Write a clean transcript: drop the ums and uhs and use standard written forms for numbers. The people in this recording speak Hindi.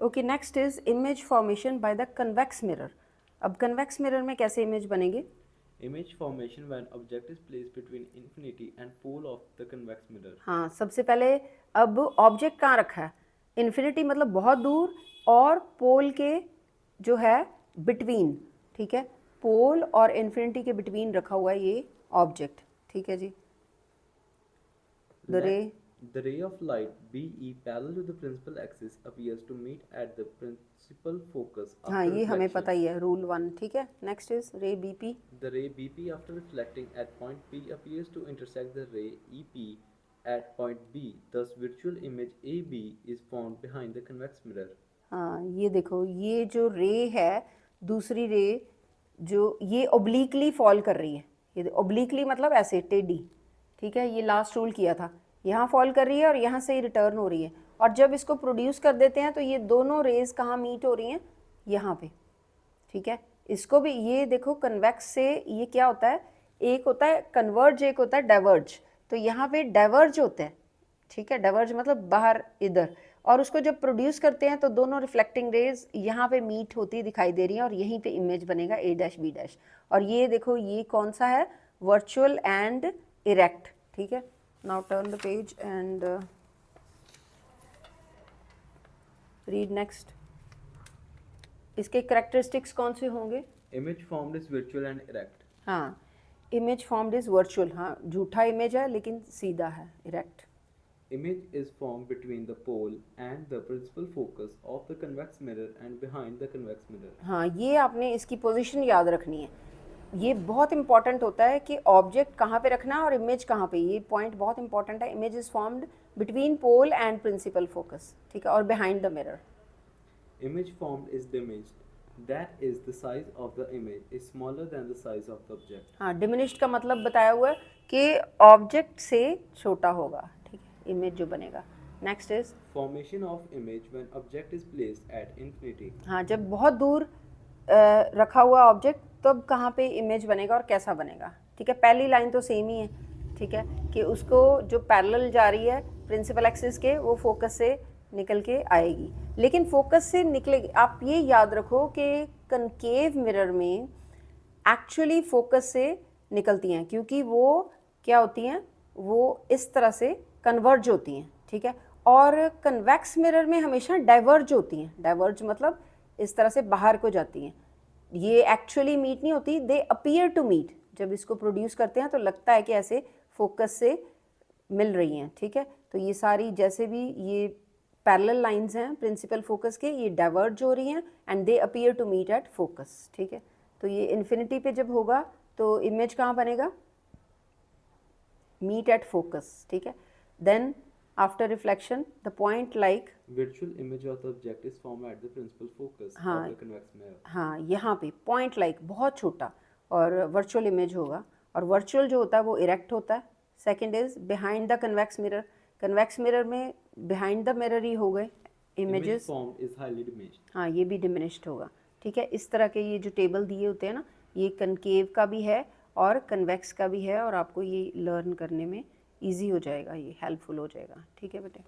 Okay, next is image formation by the convex mirror. अब कन्वेक्स मिरर में कैसे इमेज बनेंगे? Image formation when object is placed between infinity and pole of the convex mirror. हाँ, सबसे पहले अब ऑब्जेक्ट कहाँ रखा है? इन्फिनिटी मतलब बहुत दूर, और पोल के जो है बिटवीन, ठीक है, पोल और इन्फिनिटी के बिटवीन रखा हुआ है ये ऑब्जेक्ट, ठीक है जी। The ray The ray of light BE parallel to the principal axis appears to meet at the principal focus हाँ, after ये हमें reflection. पता ही है, रूल 1, ठीक है। नेक्स्ट इज रे BP। The ray BP after reflecting at point P appears to intersect the ray EP at point B. Thus virtual image AB is formed behind the convex mirror. हाँ, ये देखो, ये जो रे है, दूसरी रे जो ये ओब्लिकली फॉल कर रही है, ये ओब्लिकली मतलब ऐसे टेढ़ी, ठीक है, ये लास्ट रूल किया था, यहाँ फॉल कर रही है और यहाँ से ही रिटर्न हो रही है, और जब इसको प्रोड्यूस कर देते हैं तो ये दोनों रेज कहाँ मीट हो रही हैं? यहाँ पे, ठीक है। इसको भी ये देखो, कन्वेक्स से ये क्या होता है, एक होता है कन्वर्ज, एक होता है डाइवर्ज, तो यहाँ पे डाइवर्ज होता है, ठीक है, डाइवर्ज मतलब बाहर इधर, और उसको जब प्रोड्यूस करते हैं तो दोनों रिफ्लेक्टिंग रेज यहाँ पे मीट होती दिखाई दे रही हैं और यहीं पे इमेज बनेगा A', B'। और ये देखो, ये कौन सा है? वर्चुअल एंड इरेक्ट, ठीक है। Now turn the page and read next. इसके कैरेक्टरिस्टिक्स कौन से होंगे? Image formed is virtual and erect. हाँ, इमेज फॉर्म्ड इज वर्चुअल, हाँ, झूठा इमेज है लेकिन सीधा है, erect. Image is formed between the pole and the principal focus of the convex mirror and behind the convex mirror. हाँ, ये आपने इसकी पोजीशन याद रखनी है, ये बहुत इंपॉर्टेंट होता है कि ऑब्जेक्ट कहाँ पे रखना है और इमेज कहाँ पे, ये पॉइंट बहुत इंपॉर्टेंट है। Image is formed between pole and principal focus, ठीक है, और behind the mirror. Image formed is diminished. That is, the size of the image is smaller than the size of the object. हाँ, डिमिनिश्ड का मतलब बताया हुआ है कि ऑब्जेक्ट से छोटा होगा, ठीक है, इमेज जो बनेगा। Next is Formation of image when object is placed at infinity. हाँ, जब बहुत दूर रखा हुआ ऑब्जेक्ट, तब कहाँ पे इमेज बनेगा और कैसा बनेगा, ठीक है। पहली लाइन तो सेम ही है, ठीक है, कि उसको जो पैरेलल जा रही है प्रिंसिपल एक्सिस के, वो फोकस से निकल के आएगी, लेकिन फोकस से निकलेगी। आप ये याद रखो कि कनकेव मिरर में एक्चुअली फोकस से निकलती हैं, क्योंकि वो क्या होती हैं, वो इस तरह से कन्वर्ज होती हैं, ठीक है, और कन्वेक्स मिरर में हमेशा डाइवर्ज होती हैं। डाइवर्ज मतलब इस तरह से बाहर को जाती हैं, ये एक्चुअली मीट नहीं होती, दे अपीयर टू मीट। जब इसको प्रोड्यूस करते हैं तो लगता है कि ऐसे फोकस से मिल रही हैं, ठीक है। तो ये सारी जैसे भी ये पैरेलल लाइंस हैं प्रिंसिपल फोकस के, ये डाइवर्ज हो रही हैं and they appear to meet at focus, ठीक है। तो ये इन्फिनिटी पे जब होगा तो इमेज कहाँ बनेगा? मीट एट फोकस, ठीक है। Then after reflection the point like Virtual image of the object is formed at the principal focus हाँ, of the convex mirror. हाँ, यहाँ पे पॉइंट लाइक बहुत छोटा और वर्चुअल इमेज होगा, और वर्चुअल जो होता है वो इरेक्ट होता है। Second is behind the convex mirror, convex mirror में बिहाइंड द मिरर ही हो गए images. Formed is highly diminished. हाँ, ये भी डिमिनिश्ड होगा, ठीक है। इस तरह के ये जो टेबल दिए होते हैं ना, ये कनकेव का भी है और कन्वेक्स का भी है, और आपको ये लर्न करने में ईजी हो जाएगा, ये हेल्पफुल हो जाएगा, ठीक है बेटे।